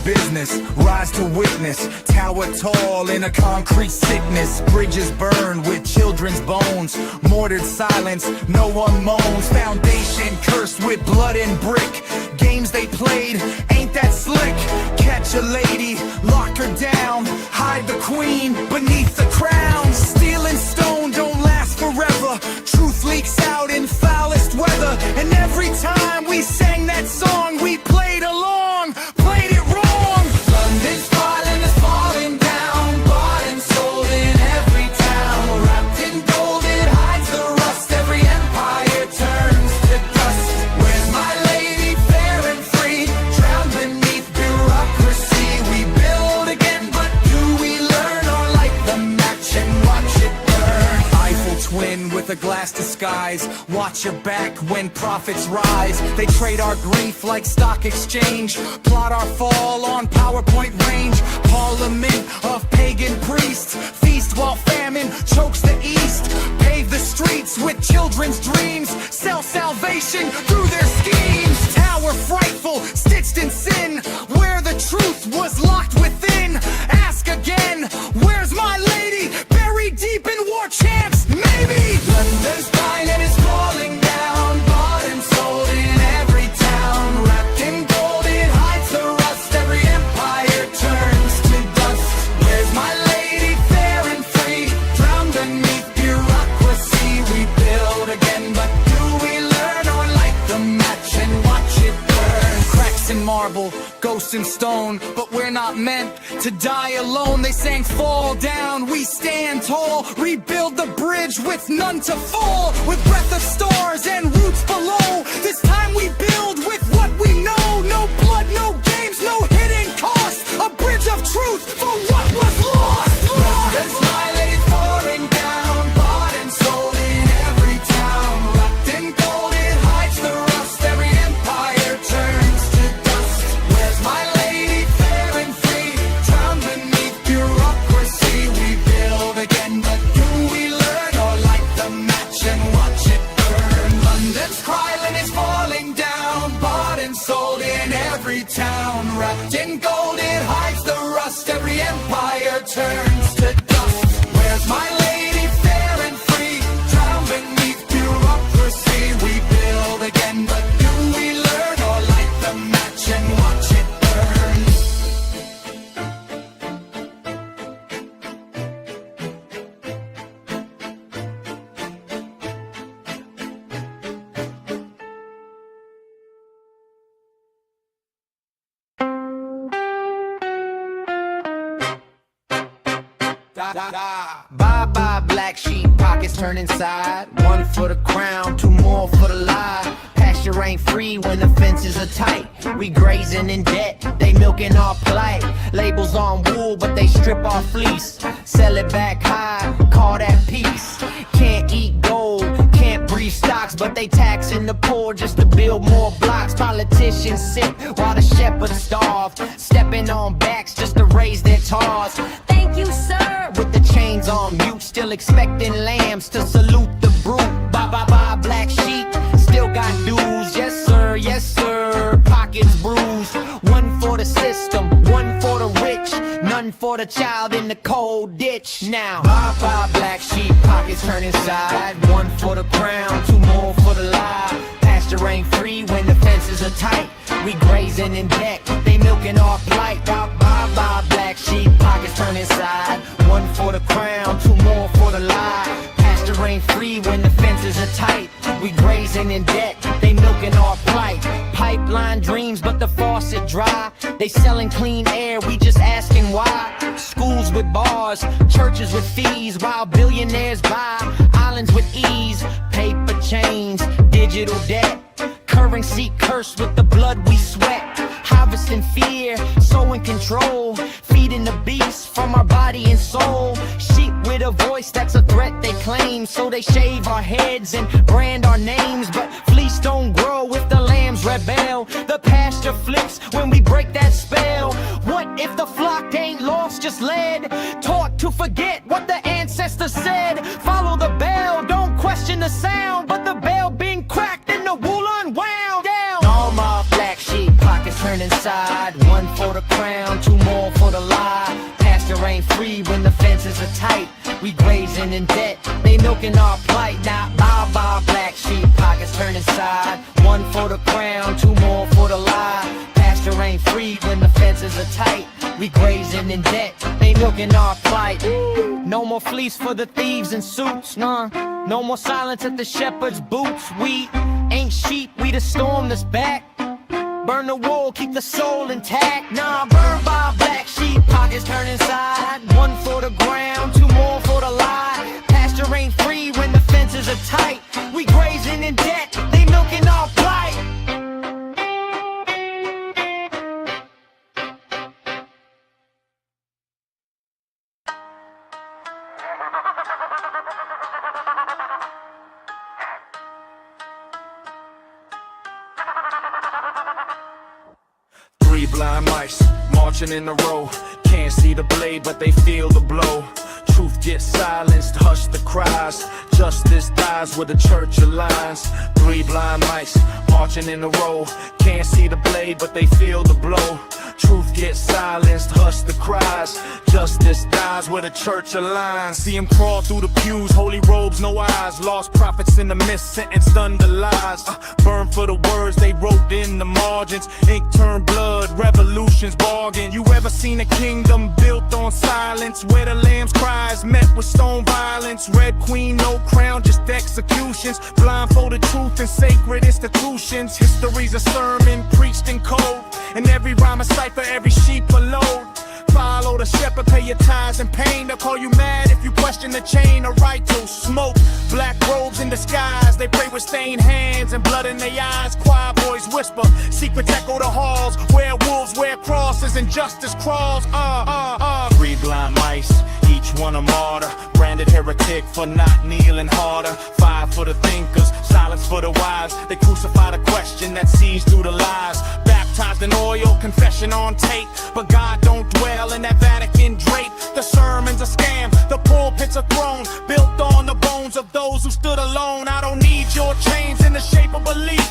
business, rise to witness. Tower tall in a concrete sickness. Bridges burned with children's bones. Mortared silence, no one moans. Foundation cursed with blood and brick. Games they played, ain't that slick? Catch a lady, lock her down. Hide the queen beneath the crown. Steel and stone don't last forever. Truth leaks out in foulest weather. And every time we sang that song, we played along, played it wrong. London's falling, is falling down. Bought and sold in every town. Wrapped in gold, it hides the rust. Every empire turns to dust. Where's my lady, fair and free? Drowned beneath bureaucracy. We build again, but do we learn? Or light the match and watch it burn? Eiffel twin with a glass disguise. Watch your back when profits rise. They trade our grief like stock exchange. Plot our fall on PowerPoint range. Parliament of pagan priests. Feast while famine chokes the east. Pave the streets with children's dreams. Sell salvation through their schemes. Tower frightful, stitched in sin. Where the truth was locked within. Ask again, where's my lady? Buried deep in war chants, maybe. London's fine and is falling down. Bought and sold in every town. Wrapped in gold, it hides the rust. Every empire turns to dust. Where's my lady, fair and free? Drowned beneath bureaucracy. We build again, but do we learn? Or light the match and watch it burn? Cracks in marble, ghosts in stone, but we're not meant to die alone. They sang fall down, we stand tall. Rebuild the bridge with none to fall. With breath of stars and roots below. This time we build with what we know. No blood, no games, no hidden cost. A bridge of truth for what was lost. London's smiling, it's pouring down. Bought and sold in every town. Wrapped in gold, it hides the rust. Every empire turns to dust. Where's my lady, fair and free? Drowned beneath bureaucracy. We build again, but do we learn? Or light the match and watch it burn? London's crying, is falling down. Bought and sold in every town. Wrapped in gold, it hides the rust. Every empire turns to dust. Where's my lady, fair and free? Drowned beneath bureaucracy. We build again, but do we learn? Or light the match and watch it burn? Bye bye black sheep, pockets turn inside. One for the crown, two more for the lie. Pasture ain't free when the fences are tight. We grazing in debt, they milking our plight. Labels on wool, but they strip our fleece. Sell it back high, call that peace. Can't eat gold, can't breathe stocks, but they taxing the poor just to build more blocks. Politicians sit while the shepherds starve, stepping on backs just to raise their tars. Thank you, sir. With the chains on mute, still expecting lambs to salute the brute. Bye bye bye black sheep, still got dues. Yes sir, yes sir, pockets bruised. One for the system, one for the rich, none for the child in the cold ditch. Now bye bye black sheep, pockets turn inside. One for the crown, two more for the lie. Pasture ain't free when the fences are tight. We grazing in deck, they milking our plight. Bye bye bye black sheep, pockets turn inside. One for the crown, two more for the lie. Pasture ain't free when the fences are tight. We grazing in debt, they milking our plight. Pipeline dreams, but the faucet dry. They selling clean air, we just asking why. Schools with bars, churches with fees, while billionaires buy islands with ease. Paper chains, digital debt, currency cursed with the blood we sweat. Harvesting fear, sowing control, feeding the beast from our body and soul. Sheep with a voice that's a threat they claim, so they shave our heads and brand our names. But fleece don't grow if the lambs rebel. The pasture flips when we break that spell. What if the flock ain't lost, just led? Taught to forget what the ancestors said. Follow the bell, don't question the sound, but the bell being cracked and the wool unwound. Down. All my black sheep, pockets turn inside. One for the crown, fences are tight. We grazing in debt, they milking our plight. Now bye black sheep, pockets turn inside. One for the crown, two more for the lie. Pasture ain't free when the fences are tight. We grazing in debt, they milking our plight. No more fleece for the thieves in suits, nah. No more silence at the shepherd's boots. We ain't sheep, we the storm that's back. Burn the wool, keep the soul intact. Nah, burn by black sheep, pockets turn inside. One for the ground, two more for the lie. Pasture ain't free when the fences are tight. We grazing in debt, they milking our plight. Three blind mice marching in a row. Can't see the blade, but they feel the blow. Truth gets silenced, hush the cries. Justice dies where the church aligns. Three blind mice marching in a row. Can't see the blade, but they feel the blow. Truth gets silenced, hush the cries. Justice dies where the church aligns. See him crawl through the pews, holy robes, no eyes. Lost prophets in the mist, sentenced under lies. Burn for the words they wrote in the margins. Ink turned blood, revolutions bargain. You ever seen a kingdom built on silence, where the lamb's cries met with stone violence? Red queen, no crown, just executions. Blindfolded truth in sacred institutions. History's a sermon preached in code, and every rhyme a cipher, every sheep a load. Follow the shepherd, pay your tithes and pain. They'll call you mad if you question the chain. A right to smoke, black robes in disguise. They pray with stained hands and blood in their eyes. Choir boys whisper, secrets echo the halls. Werewolves wear crosses and justice crawls. Three blind mice, each one a martyr. Branded heretic for not kneeling harder. Five for the thinkers, silence for the wise. They crucify the question that sees through the lies. Baptized in oil, confession on tape. But God don't dwell in that Vatican drape. The sermon's a scam, the pulpit's a throne, built on the bones of those who stood alone. I don't need your chains in the shape of belief.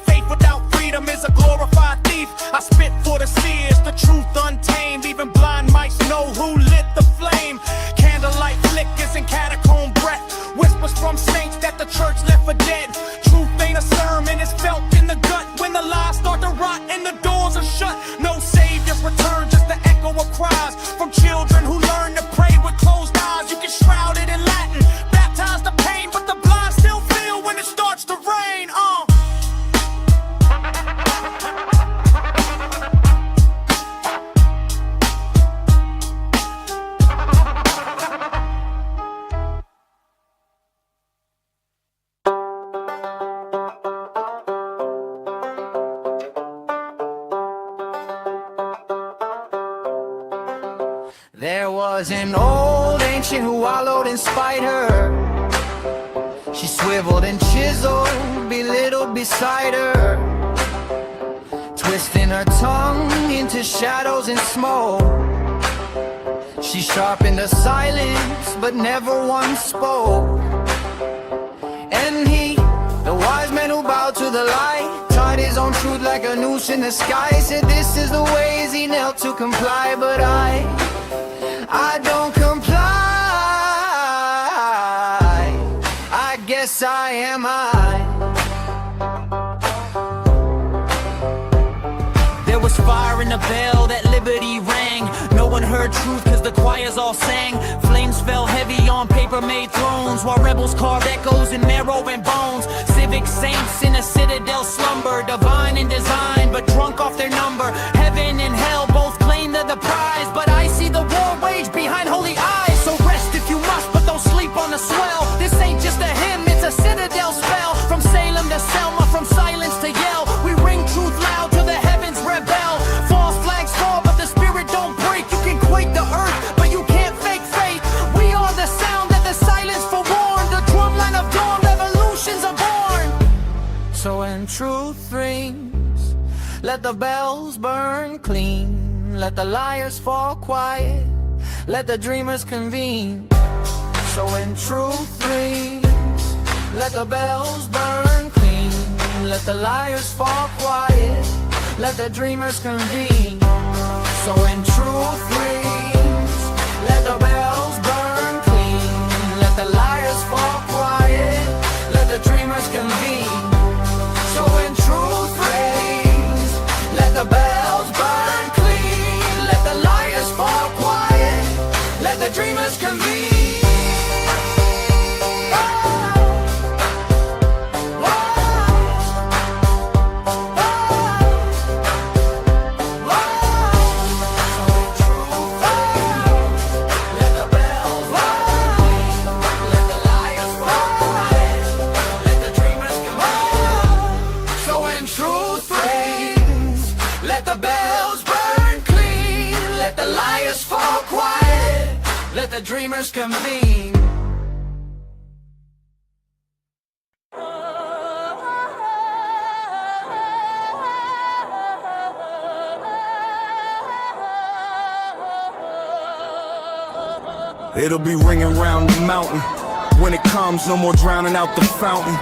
Faith without freedom is a glorified thief. I spit for the seers, the truth untamed. Even blind mice know who lit the flame. Candlelight flickers and catacomb breath. Whispers from saints that the church left for dead. Truth ain't a sermon, it's felt in the gut. When the lies start to rot and the doors are shut, no savior's return, just the echo of cries from children who learn to pray with closed eyes. You can shroud it in Latin, baptize the pain, but the blind still feel when it starts to rain. There was an old ancient who wallowed in spite her. She swiveled and chiseled, belittled beside her, twisting her tongue into shadows and smoke. She sharpened her silence, but never once spoke. And he, the wise man who bowed to the light, tied his own truth like a noose in the sky. Said this is the ways he knelt to comply, but I don't comply. I guess I am There was fire in the bell that liberty rang. No one heard truth cause the choirs all sang. Flames fell heavy on paper-made thrones, while rebels carved echoes in marrow and bones. Civic saints in a citadel slumber, divine in design but drunk off their number. Heaven and hell both claim they're the prize, but I see the war wage behind holy eyes. So rest if you must, but don't sleep on the swell. This ain't just a hymn, it's a citadel spell. From Salem to Selma, from silence to yell, we ring truth loud till the heavens rebel. False flags fall, but the spirit don't break. You can quake the earth, but you can't fake faith. We are the sound that the silence forewarned. The drumline of dawn, revolutions are born. So when truth rings, let the bells burn clean. Let the liars fall quiet, let the dreamers convene. So when truth rings, let the bells burn clean. Let the liars fall quiet, let the dreamers convene. So when truth rings, let the bells burn dreamers convene. It'll be ringing round the mountain. When it comes, no more drowning out the fountain.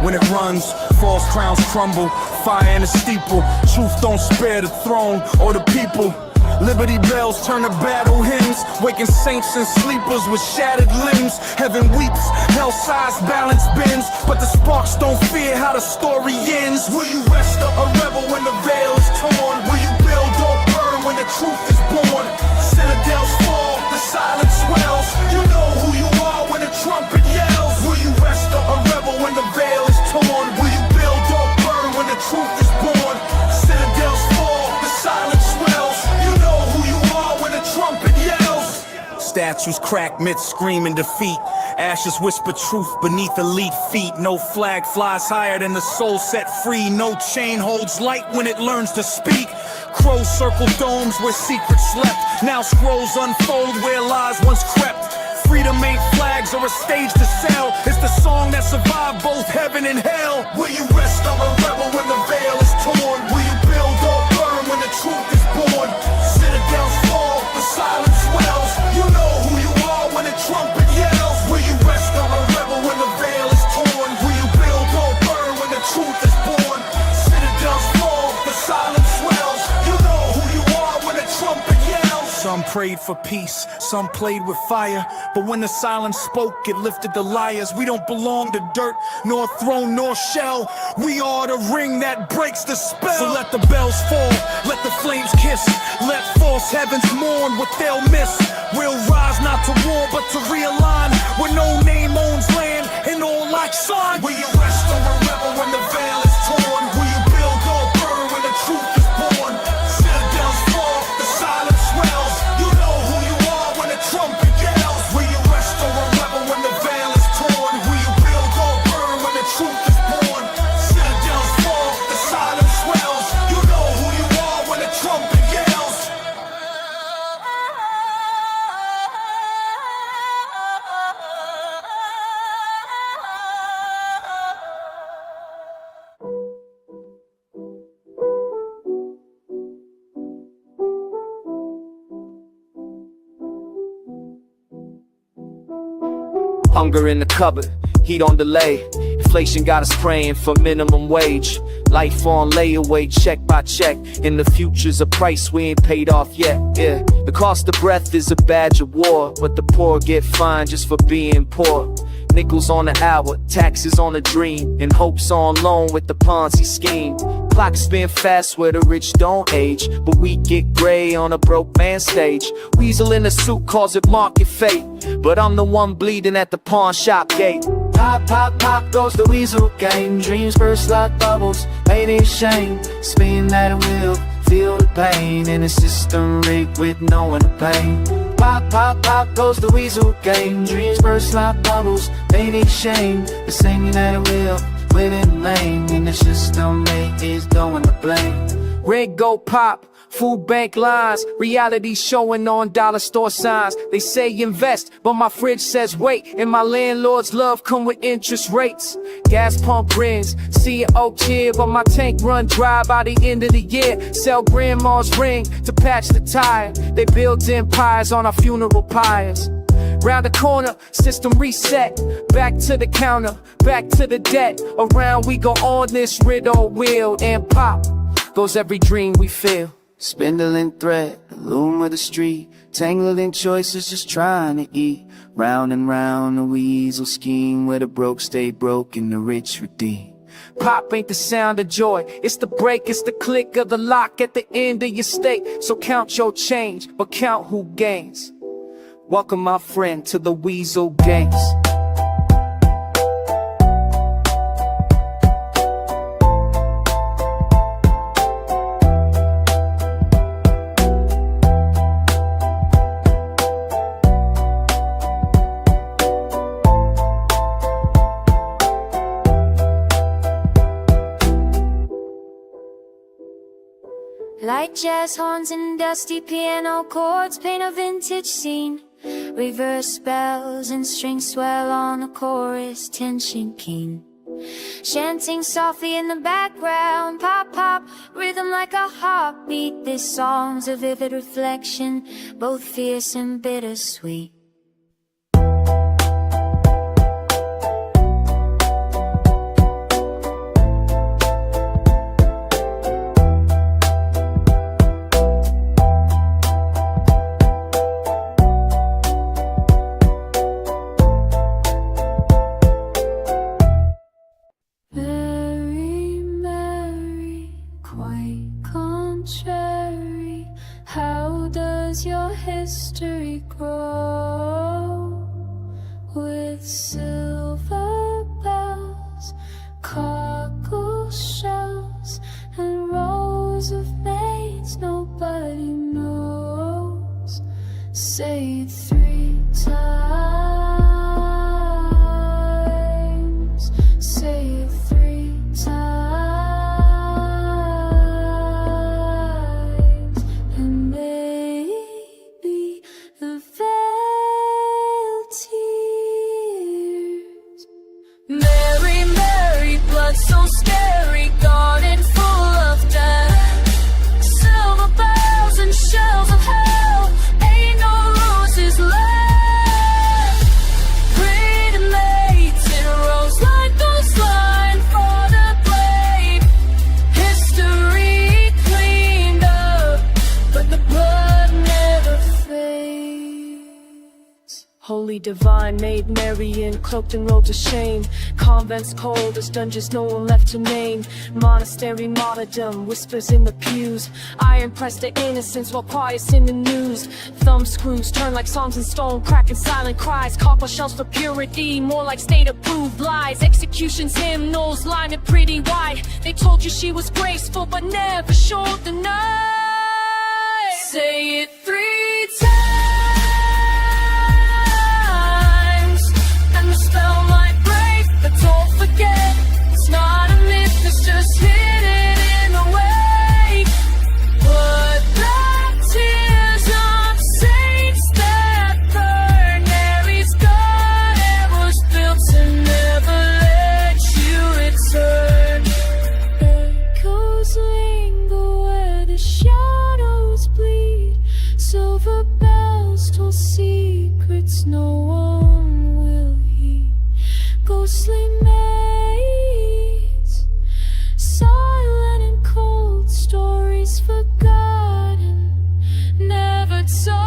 When it runs, false crowns crumble. Fire in the steeple. Truth don't spare the throne or the people. Liberty bells turn to battle hymns, waking saints and sleepers with shattered limbs. Heaven weeps, hell sighs, balance bends, but the sparks don't fear how the story ends. Will you rest up a rebel when the veil is torn? Will you build or burn when the truth is born? Citadels fall, the silence swells. You know who you are when the trumpet yells. Will you rest up a rebel when the veil is torn? Will you build or burn when the truth is born? Citadels fall, the silence swells. You know who you are when the trumpet yells. Statues crack mid screaming defeat. Ashes whisper truth beneath elite feet. No flag flies higher than the soul set free. No chain holds light when it learns to speak. Crows circle domes where secrets slept. Now scrolls unfold where lies once crept. Freedom ain't flags or a stage to sell. It's the song that survived both heaven and hell. Will you rest on a rebel when the veil is torn? Will you build or burn when the truth is born? Citadels fall, the silence swells. You know who you are when the trumpet yells. Will you rest on a rebel when the veil is torn? Will you build or burn when the truth is born? Citadels fall, the silence swells. You know who you are when the trumpet yells. Some prayed for peace, some played with fire, but when the silence spoke, it lifted the liars. We don't belong to dirt, nor throne, nor shell. We are the ring that breaks the spell. So let the bells fall, let the flames kiss. Let false heavens mourn what they'll miss. We'll rise not to war, but to realign. Where no name owns land, and all like sign. Will you rest on a rebel when the veil is torn? Will you build or burn when the truth is born? Citadels fall, the silence swells. You know who you are when the trumpet yells. Will you rest on a rebel when the veil is torn? Will you build or burn when the truth is born? Citadels fall, the silence swells. You know who you are when the trumpet yells. Hunger in the cupboard, heat on delay. Inflation got us praying for minimum wage. Life on layaway, check by check. In the future's a price we ain't paid off yet. Yeah, the cost of breath is a badge of war, but the poor get fined just for being poor. Nickels on the hour, taxes on a dream, and hopes on loan with the Ponzi scheme. Clocks spin fast where the rich don't age, but we get gray on a broke man stage. Weasel in a suit calls it market fate, but I'm the one bleeding at the pawn shop gate. Pop, pop, pop goes the weasel game. Dreams burst like bubbles, ain't it a shame? Spin that wheel, feel the pain, in a system rigged with no one to pay. Pop, pop, pop goes the weasel game. Dreams burst like bubbles, ain't it a shame? The same that wheel, living lame, in the system mate is no one to blame. Red go pop, food bank lines, reality showing on dollar store signs. They say invest, but my fridge says wait, and my landlord's love come with interest rates. Gas pump rings, CEO kid, but my tank run dry by the end of the year. Sell grandma's ring to patch the tire. They build empires on our funeral pyres. Round the corner, system reset. Back to the counter, back to the debt. Around we go on this riddle wheel, and pop goes every dream we feel. Spindle and thread, the loom of the street, tangled in choices just trying to eat. Round and round the weasel scheme, where the broke stay broke and the rich redeem. Pop ain't the sound of joy, it's the break, it's the click of the lock at the end of your stake. So count your change, but count who gains. Welcome my friend to the Weasel Games. Light jazz horns and dusty piano chords paint a vintage scene. Reverse spells and strings swell on a chorus, tension keen. Chanting softly in the background, pop, pop, rhythm like a heartbeat. This song's a vivid reflection, both fierce and bittersweet. Contrary, how does your history grow? With silver bells, cockle shells, and rows of maids nobody knows. Say it 3 times. Say it 3 times. So scary, garden full of death. Silver bells and shells of hell. Ain't no roses left. Pretty maids in rows like those line for the blade. History cleaned up, but the blood never fades. Holy divine, maid Marian, cloaked in robes of shame. Convents cold as dungeons, no one left to name. Monastery martyrdom, whispers in the pews. Iron pressed to innocence while quiet's in the news. Thumb screws turn like songs in stone, cracking silent cries. Copper shells for purity, more like state-approved lies. Executions, hymnals, line it pretty wide. They told you she was graceful, but never showed the knife. Say it 3 times, and the spell might break, but don't forget, it's not a myth, it's just hidden in the wake. But black tears of saints that burn, Mary's God, it was built to never let you return. Echoes linger where the shadows bleed. Silver bells told secrets no one will heed. Ghostly maids, silent and cold, stories forgotten, never told.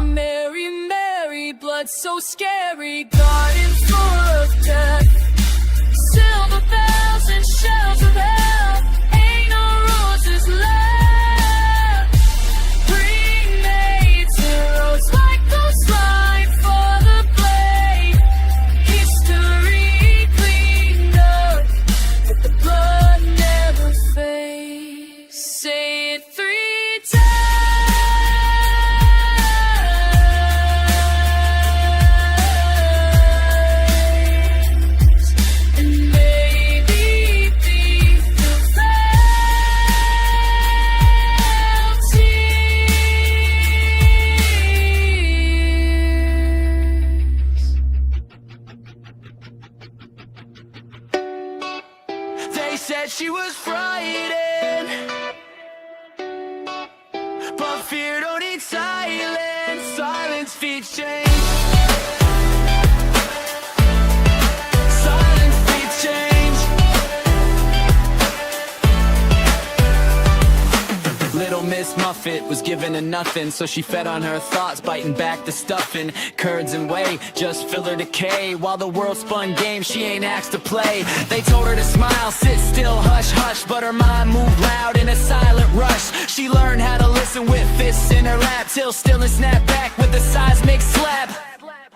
Mary, Mary, blood so scary, garden full of death. Silver bells and shells of hell, ain't no roses left. Bring maids in rows like those line for the blade. History cleaned up, but the blood never fades. Say it 3 times, and maybe be the They said she was frightened, but fear don't need silence. Silence feeds change. Silence feeds change. Little Miss Muffet was given a nothing, so she fed on her thoughts, biting back the stuffing. Curds and whey just fill her decay. While the world spun games, she ain't asked to play. They told her to smile, sit still, hush, hush, but her mind moved loud in a silent rush. She learned how to listen with fists in her lap, till still and snap back with a seismic slap.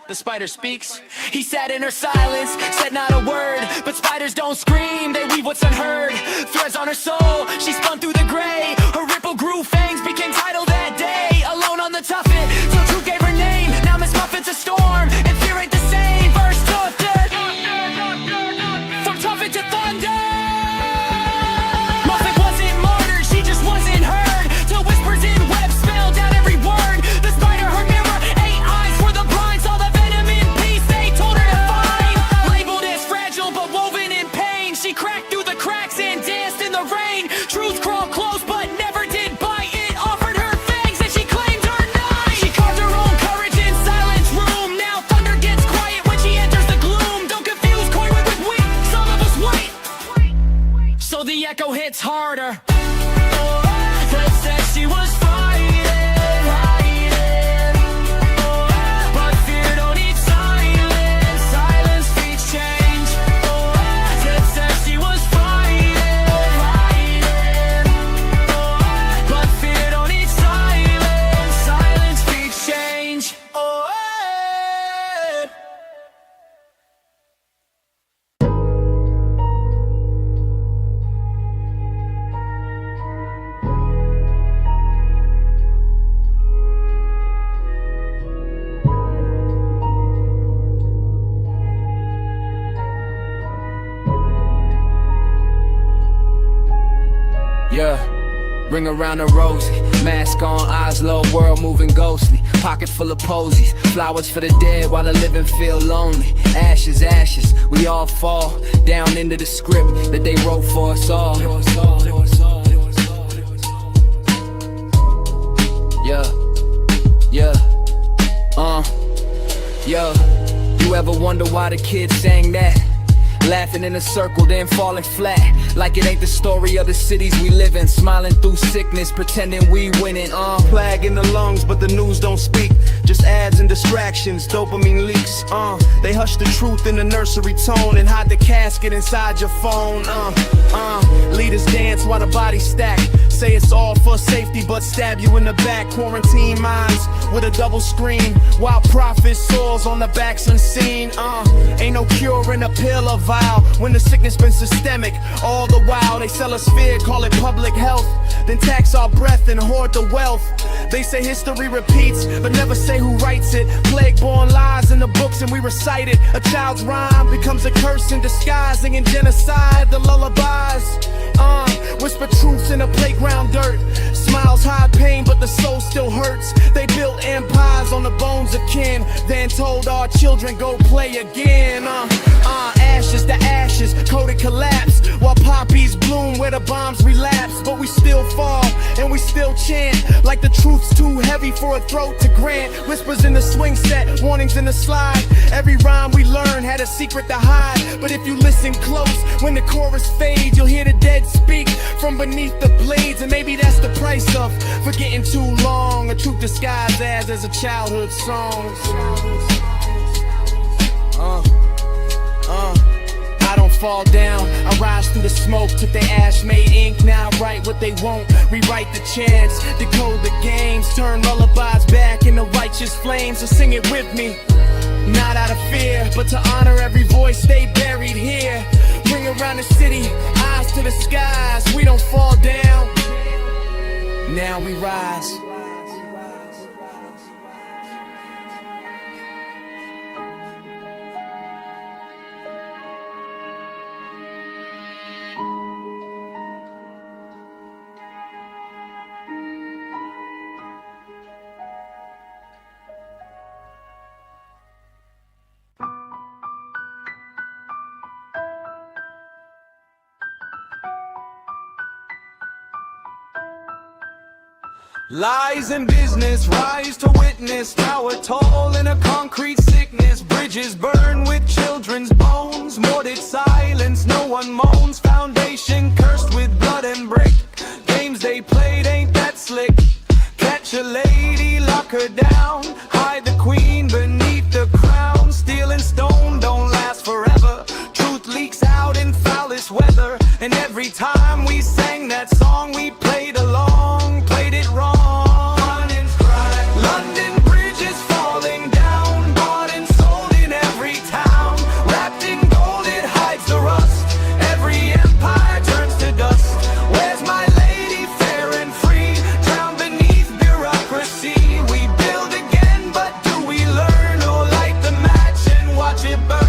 The spider speaks, he sat in her silence, said not a word. But spiders don't scream, they weave what's unheard. Threads on her soul, she spun through the gray. Her ripple grew, fangs became tidal that day. Alone on the tuffet, till truth gave her name. Now Miss Muffet's a storm, and fear ain't the same. First tuffet, from tuffet to thunder. Muffet wasn't martyred, she just wasn't heard. Till whispers in webs spelled out every word. gets harder. They said she was fighting, but fear don't need silence. Silence speaks change. They said she was fighting, but fear don't need silence. Silence speaks change. Yeah, ring around the rosy, mask on, eyes low, world moving ghostly. Pocket full of posies, flowers for the dead while the living feel lonely. Ashes, ashes, we all fall down into the script that they wrote for us all. Yeah, you ever wonder why the kids sang that? Laughing in a circle, then falling flat, like it ain't the story of the cities we live in. Smiling through sickness, pretending we winning. Plague in the lungs, but the news don't speak. Just ads and distractions, dopamine leaks. They hush the truth in the nursery tone and hide the casket inside your phone. Leaders dance while the bodies stack. Say it's all for safety, but stab you in the back. Quarantine minds with a double screen, while profit soars on the backs unseen. Ain't no cure in a pill or vial when the sickness been systemic. All the while they sell us fear, call it public health, then tax our breath and hoard the wealth. They say history repeats, but never say who writes it. Plague-born lies in the books and we recite it. A child's rhyme becomes a curse in disguise, singing genocide, the lullabies. Whisper truths in the playground dirt. Smiles hide pain, but the soul still hurts. They built empires on the bones of kin, then told our children go play again. Ashes to ashes, coded collapse, while poppies bloom where the bombs relapse. But we still fall and we still chant, like the truth's too heavy for a throat to grant. Whispers in the swing set, warnings in the slide. Every rhyme we learn had a secret to hide. But if you listen close, when the chorus fades, you'll hear the dead speak from beneath the blades. And maybe that's the price of forgetting too long, a truth disguised as a childhood song. I don't fall down, I rise through the smoke. Took their ash, made ink, now I write what they won't. Rewrite the chants, decode the games, turn lullabies back into righteous flames. So sing it with me, not out of fear, but to honor every voice they buried here. Ring around the city, eyes to the skies. We don't fall down, now we rise. Lies in business, rise to witness. Tower tall in a concrete sickness. Bridges burn with children's bones. Morted silence, no one moans. Foundation cursed with blood and brick. Games they played ain't that slick. Catch a lady, lock her down. Hide the queen beneath the crown. Steel and stone don't last forever. Truth leaks out in foulest weather. And every time we sang that song, we played along, played it wrong. London bridges falling down, bought and sold in every town. Wrapped in gold, it hides the rust. Every empire turns to dust. Where's my lady, fair and free? Drowned beneath bureaucracy. We build again, but do we learn? Or light the match and watch it burn?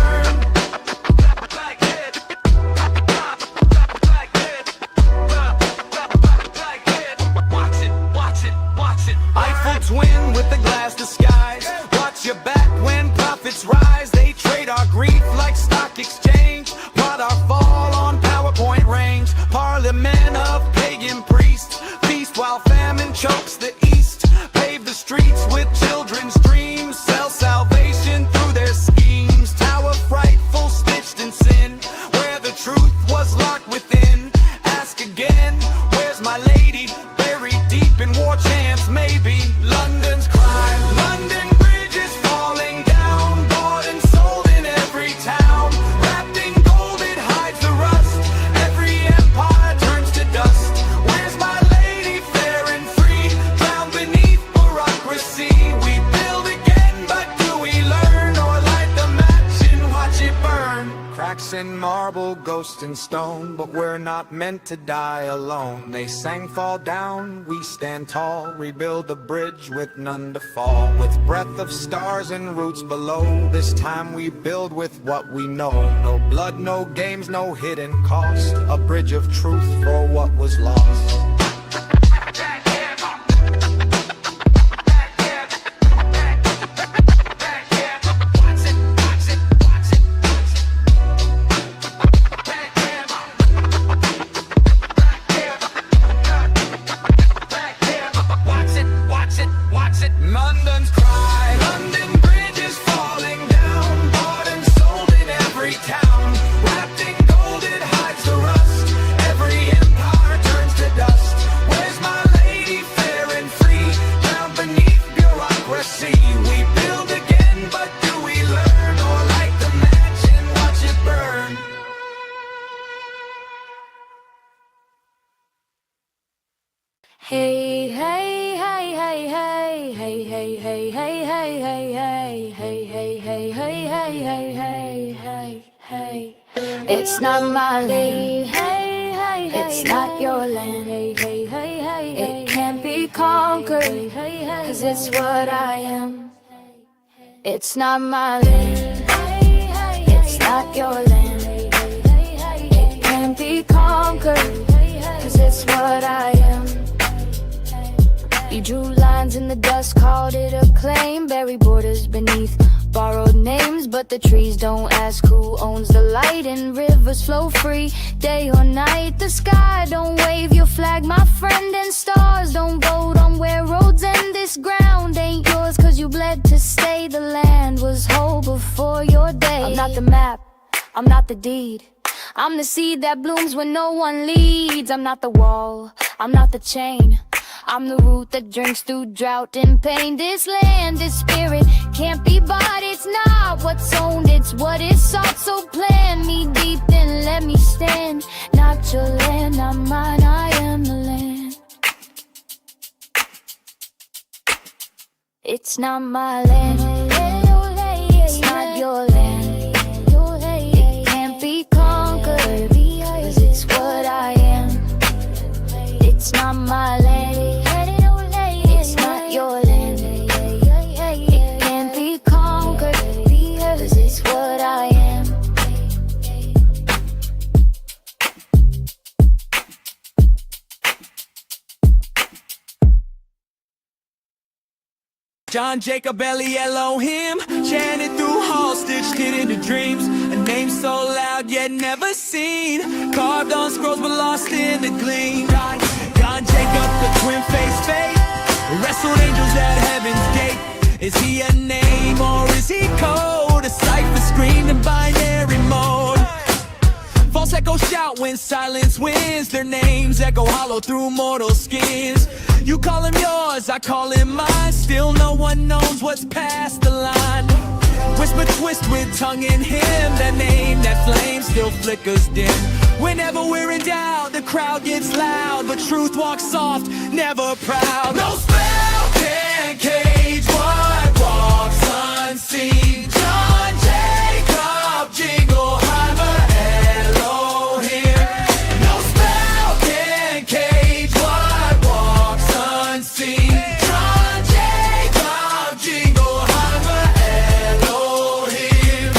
Twin with the glass disguise. Watch your back when profits rise. They trade our grief like stock exchange. Plot our fall on PowerPoint range. Parliament of pagan priests. Feast while famine chokes the east. Pave the streets with children's dreams. Sell salvation through their schemes. Tower frightful, stitched in sin, where the truth was locked within. Ask again. Bricks and marble, ghosts and stone, but we're not meant to die alone. They sang fall down, we stand tall, rebuild the bridge with none to fall. With breath of stars and roots below, this time we build with what we know. No blood, no games, no hidden cost, a bridge of truth for what was lost. London's cry, London Bridge is falling down, bought and sold in every town. Wrapped in gold, it hides the rust. Every empire turns to dust. Where's my lady, fair and free? Down beneath bureaucracy, we build again, but do we learn? Or light the match and watch it burn? Hey, hey, hey, hey, hey, hey, hey, hey, hey, hey, hey, hey, hey, hey, hey, hey, hey, hey, hey, hey. It's not my land, it's not your land. It can't be conquered, 'cause it's what I am. It's not my land, it's not your land. It can't be conquered, 'cause it's what I am. You drew lines in the dust, called it a claim. Buried borders beneath borrowed names, but the trees don't ask who owns the light. And rivers flow free, day or night. The sky don't wave your flag, my friend. And stars don't vote on where roads end. This ground ain't yours 'cause you bled to stay. The land was whole before your day. I'm not the map, I'm not the deed. I'm the seed that blooms when no one leads. I'm not the wall, I'm not the chain. I'm the root that drinks through drought and pain. This land, this spirit can't be bought. It's not what's owned, it's what is sought. So plant me deep, then let me stand. Not your land, not mine, I am the land. It's not my land, it's not your land. It can't be conquered, 'cause it's what I am. It's not my land, it's not your land. It can't be conquered, 'cause it's what I am. John Jacob Eli Elohim, chanted through halls, stitched it into dreams. A name so loud yet never seen, carved on scrolls but lost in the gleam. John Jacob, the twin-faced fate, wrestled angels at heaven's gate. Is he a name or is he code? A cipher screened in binary mode. False echoes shout when silence wins. Their names echo hollow through mortal skins. You call him yours, I call him mine. Still no one knows what's past the line. Whisper twist with tongue in him. That name, that flame still flickers dim. Whenever we're in doubt, the crowd gets loud, but truth walks soft, never proud. No spell can cage what walks unseen. John Jacob Jingleheimer Elohim. No spell can cage what walks unseen. John Jacob Jingleheimer Elohim.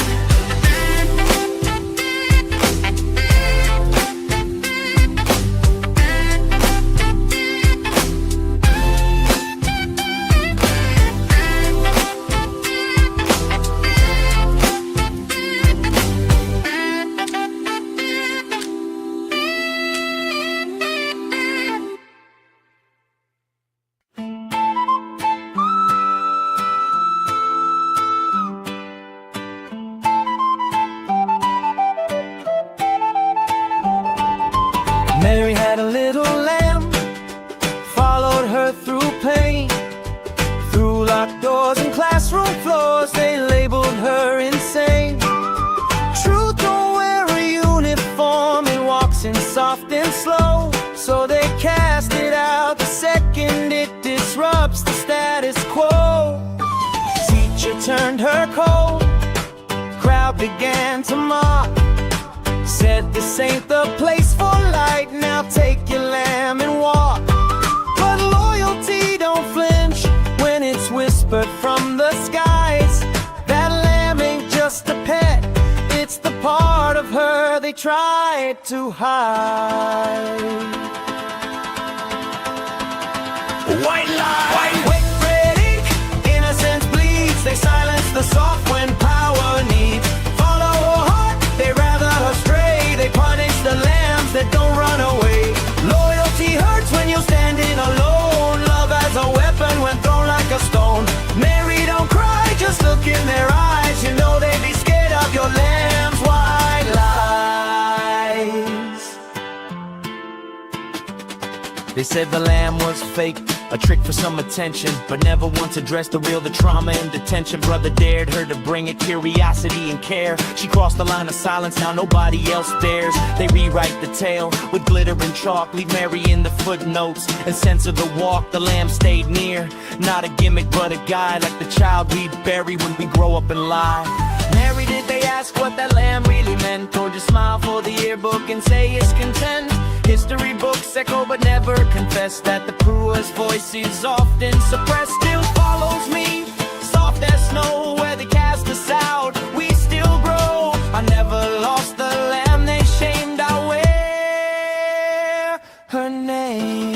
Mary had a little lamb, followed her through pain. Through locked doors and classroom floors, they labeled her insane. Truth don't wear a uniform, it walks in soft and slow. So they cast it out the second it disrupts the status quo. Teacher turned her cold, crowd began to mock. said this ain't the place for light. Now take your lamb and walk. But loyalty don't flinch when it's whispered from the skies. That lamb ain't just a pet, it's the part of her they tried to hide. White light, white wet red ink, innocence bleeds. They silence the soft when power needs. Follow her heart, they rather her stray. They punish the lambs that don't run away. Loyalty hurts when you're standing alone. Love as a weapon when thrown like a stone. Mary, don't cry, just look in their eyes. You know they'd be scared of your lamb's white lies. They said the lamb was fake, a trick for some attention, but never once addressed the real, the trauma and detention. Brother dared her to bring it, curiosity and care. She crossed the line of silence, now nobody else dares. They rewrite the tale with glitter and chalk, leave Mary in the footnotes and censor the walk. The lamb stayed near, not a gimmick but a guide, like the child we bury when we grow up and lie. Mary, did they ask what that lamb really meant, or just smile for the yearbook and say it's content? History books echo but never confess that the poor's voice is often suppressed. Still follows me, soft as snow, where they cast us out, we still grow. I never lost the lamb they shamed, I wear her name.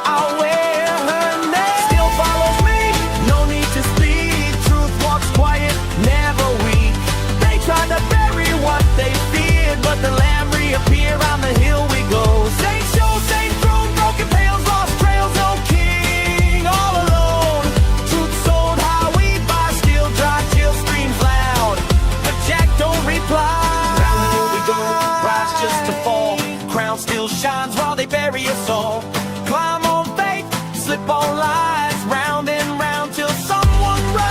I wear her name. Still follows me, no need to speak. Truth walks quiet, never weak. They tried to bury what they feared, but the lamb reappear on the hill we go. Same show, same throne, broken pails, lost trails, no king, all alone. Truth sold, how we buy, still dry, chill screams loud, but Jack don't reply. Round the hill we go, rise just to fall. Crown still shines while they bury us all. Climb on faith, slip on lies, round and round till someone rises.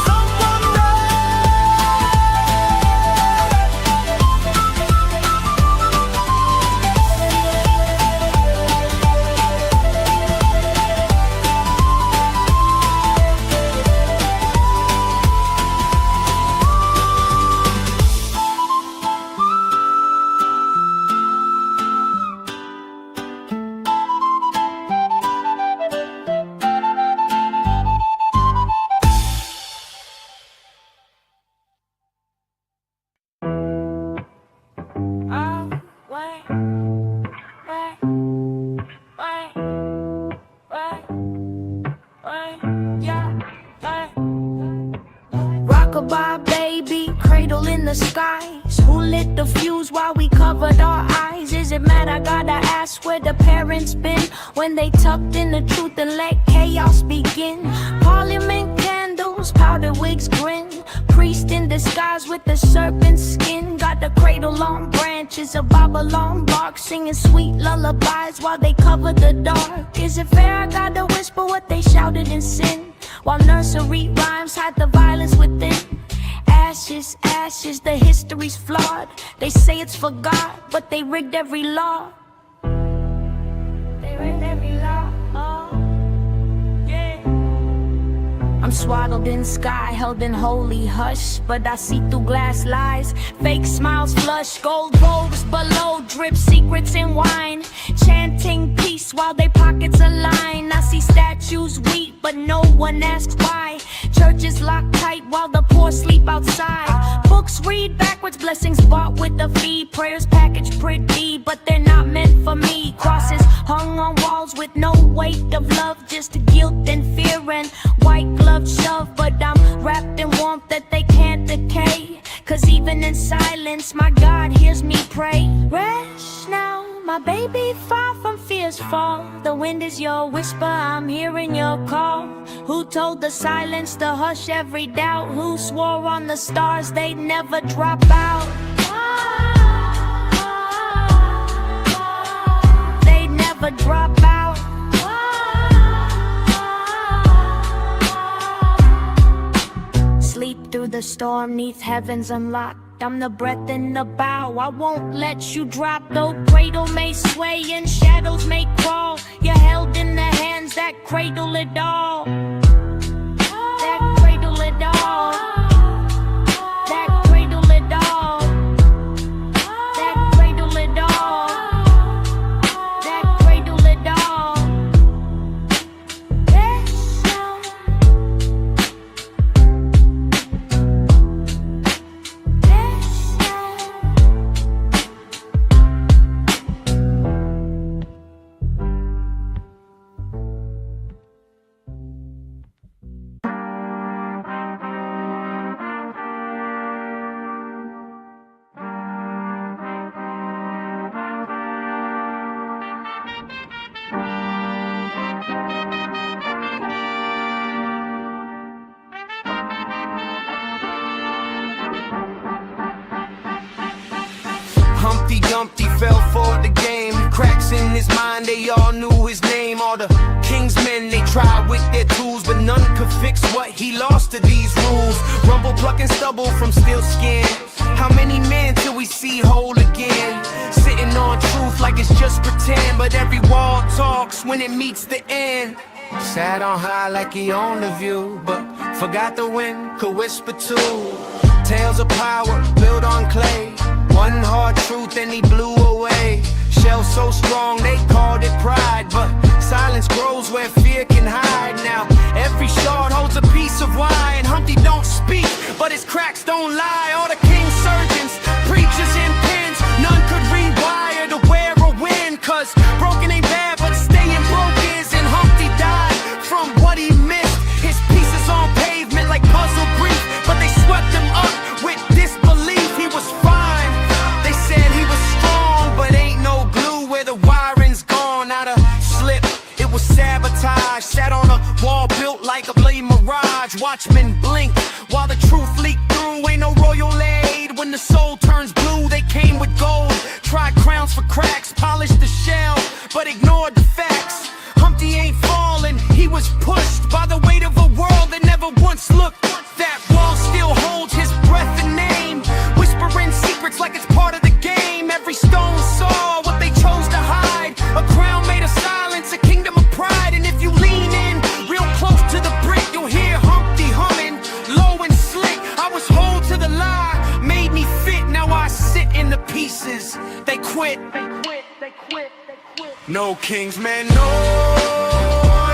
Someone Rockabye baby, cradle in the skies. Who lit the fuse while we covered our eyes? Is it mad I gotta ask where the parents been when they tucked in the truth and let chaos begin? Parliament candles, powder wigs grin. Priest in disguise with the serpent skin. Got the cradle on branches of Babylon bark, singing sweet lullabies while they cover the dark. Is it fair I gotta whisper what they shouted in sin, while nursery rhymes hide the violence within? Ashes, ashes, the history's flawed. They say it's for God, but they rigged every law. They rigged every law. Yeah. I'm swaddled in sky, held in holy hush, but I see through glass lies. Fake smiles flush, gold robes below, drip secrets in wine. Chanting peace while they pockets align. I see statues weep, but no one asks why. Churches locked tight while the poor sleep outside. Books read backwards, blessings bought with a fee. Prayers packaged pretty, but they're not meant for me. Crosses hung on walls with no weight of love, just guilt and fear and white gloves shove. But I'm wrapped in warmth that they can't decay, 'cause even in silence my God hears me pray. Rest now, my baby, far from fear's fall. The wind is your whisper, I'm hearing your call. Who told the silence to hush every doubt? Who swore on the stars they'd never drop out? They'd never drop out. Sleep through the storm, neath heavens unlocked. I'm the breath in the bow, I won't let you drop. Though cradle may sway and shadows may crawl, you're held in the hands that cradle it all. Humpty Dumpty fell for the game. Cracks in his mind, they all knew his name. All the king's men, they tried with their tools, but none could fix what he lost to these rules. Rumble plucking stubble from steel skin. How many men till we see whole again? Sitting on truth like it's just pretend, but every wall talks when it meets the end. Sat on high like he owned the view, but forgot the wind could whisper too. Tales of power built on clay. One hard truth and he blew away. Shell so strong they called it pride, but silence grows where fear can hide. Now every shard holds a piece of wine. Humpty don't speak, but his cracks don't lie. All the king's surgeons, preachers and pens, none could rewire to wear or win. Cause broken ain't bad, but staying broke is. And Humpty died from what he missed. His pieces on pavement like puzzle brief, but they swept him up with disbelief. He was fine, they said he was strong, but ain't no glue where the wiring's gone. Out of slip, it was sabotage. Sat on a wall built like a blade mirage. Watchmen blink while the truth leaked through. Ain't no royal aid when the soul turns blue. They came with gold, tried crowns for cracks, polished the shell, but ignored the facts. Humpty ain't fallen, he was pushed by the weight of a world that never once looked. That wall still holds his breath and name, whispering secrets like it's part of the game. Every stone saw what they chose to hide, a crown made of silence, a kingdom of pride. And if you lean in real close to the brick, you'll hear Humpty humming, low and slick. I was whole to the lie, made me fit. Now I sit in the pieces. They quit. No king's man, no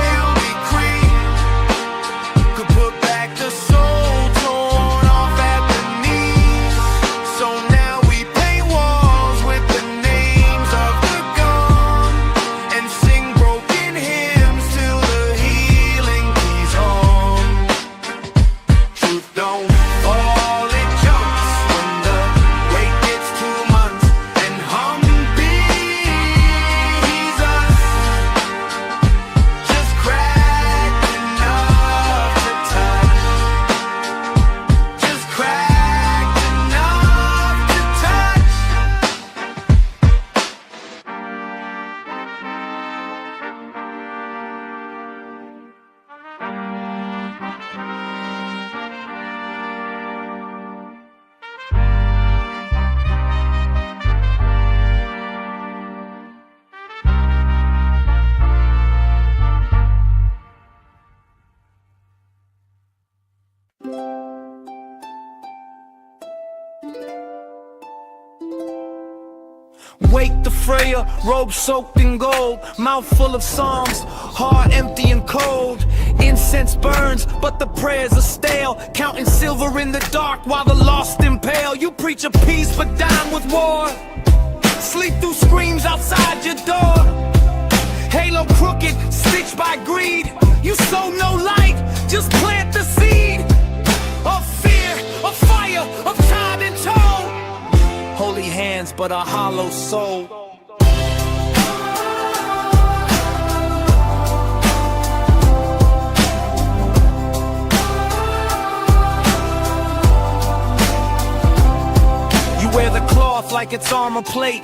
you'll be queen. Could put back the soul torn off at the knees. So now we paint walls with the names of the gone, and sing broken hymns till the healing keys on. Truth don't fall, it jumps when the weight gets too much. And Humpty, he's us, just cracked enough to touch. Just cracked enough to touch. Wake the Freya, robe soaked in gold, mouth full of psalms, heart empty and cold. Incense burns, but the prayers are stale, counting silver in the dark while the lost impale. You preach a peace but dine with war, sleep through screams outside your door. Halo crooked, stitched by greed. You sow no light, just plant the seed of fear, of fire, of time and toll. Holy hands, but a hollow soul. You wear the cloth like it's armor plate,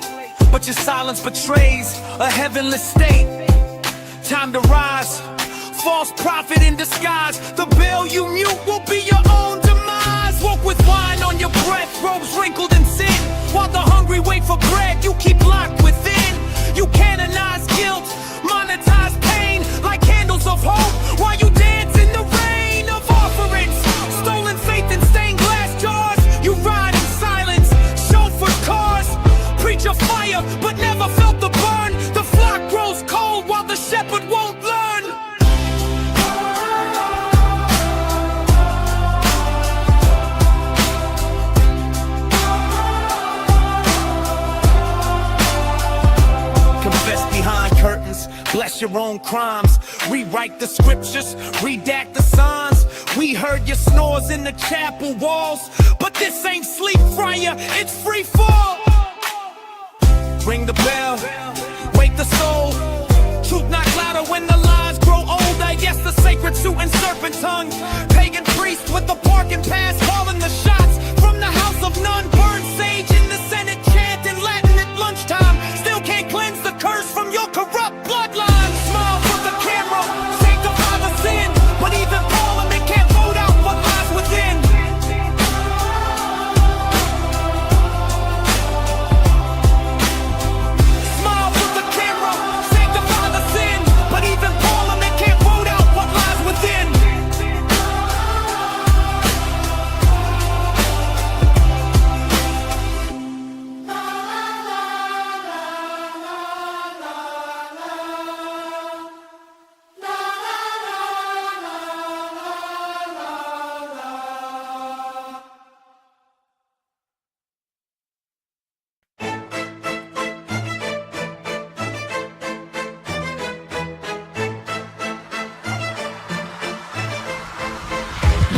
but your silence betrays a heavenly state. Time to rise, false prophet in disguise. The bell you mute will be your own demise. Walk with wine on your breath, robes wrinkled in sin. While the hungry wait for bread, you keep locked within. You canonize guilt, monetize pain like candles of hope, while you dance in the rain of offerings. Stolen faith in stained glass jars. You ride in silence, chauffeur cars. Preach a fire, but never felt the burn. The flock grows cold while the shepherd won't learn. Bless your own crimes, rewrite the scriptures, redact the signs. We heard your snores in the chapel walls, but this ain't sleep, Friar, it's free fall. Ring the bell, wake the soul. Truth knocks louder when the lies grow older. Yes, the sacred suit and serpent tongue. Pagan priest with the parking pass, calling the shots from the house of none. Burn sage in the Senate, chanting Latin.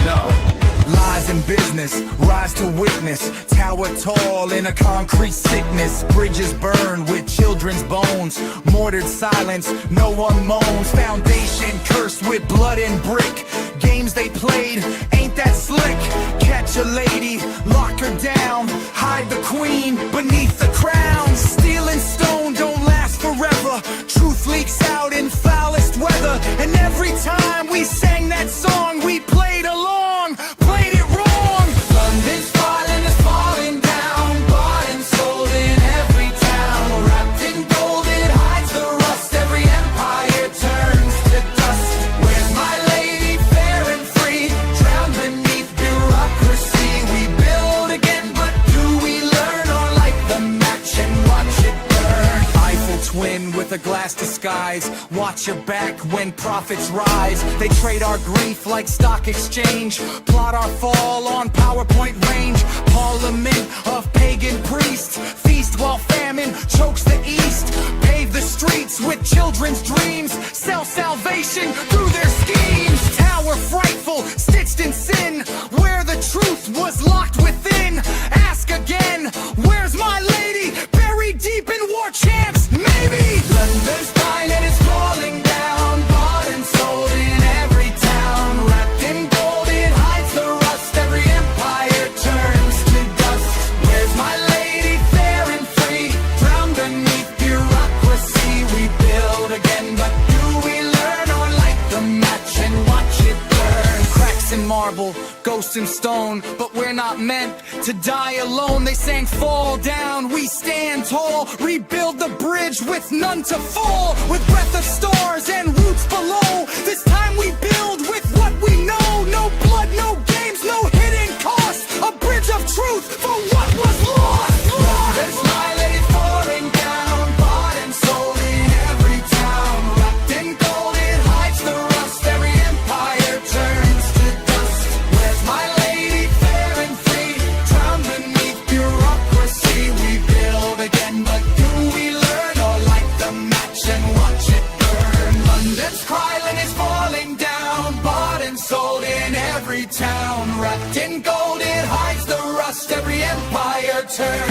No. Lies in business, rise to witness. Tower tall in a concrete sickness. Bridges burned with children's bones. Mortared silence, no one moans. Foundation cursed with blood and brick. Games they played, ain't that slick? Catch a lady, lock her down. Hide the queen beneath the crown. Steel and stone don't last forever. Truth leaks out in foulest weather. And every time we sang that song, we played along. Played it wrong. London's falling, is falling down, bought and sold in every town. Wrapped in gold, it hides the rust. Every empire turns to dust. Where's my lady, fair and free, drowned beneath bureaucracy? We build again, but do we learn, or light the match and watch it burn? Eiffel twin with a glass disguise. Watch your back when profits rise. They trade our grief like stock exchange. Plot our fall on PowerPoint range. Parliament of pagan priests. Feast while famine chokes the east. Pave the streets with children's dreams. Sell salvation through their schemes. Tower frightful, stitched in sin. Where the truth was locked within. Ask again, where's my lady? Buried deep in war chants, maybe. London's fine and it's falling down, bought and sold in every town. Wrapped in gold, it hides the rust. Every empire turns to dust. Where's my lady, fair and free, drowned beneath bureaucracy? We build again, but do we learn, or light the match and watch it burn? Cracks in marble, ghosts in stone, but we're not meant to die alone. They sang fall down, we stand tall. Rebuild the bridge with none to fall. With breath of stars and roots below. This time we build with what we know. No blood, no games, no hidden cost. A bridge of truth for what was lost. London's smiling, it's pouring down, bought and sold in every town. Wrapped in gold, it hides the rust. Every empire turns to dust. Where's my lady, fair and free, drowned beneath bureaucracy? We build again, but do we learn, or light the match and watch it burn? London's crying, is falling down, bought and sold in every town. Wrapped in gold, it hides the rust. Every empire turns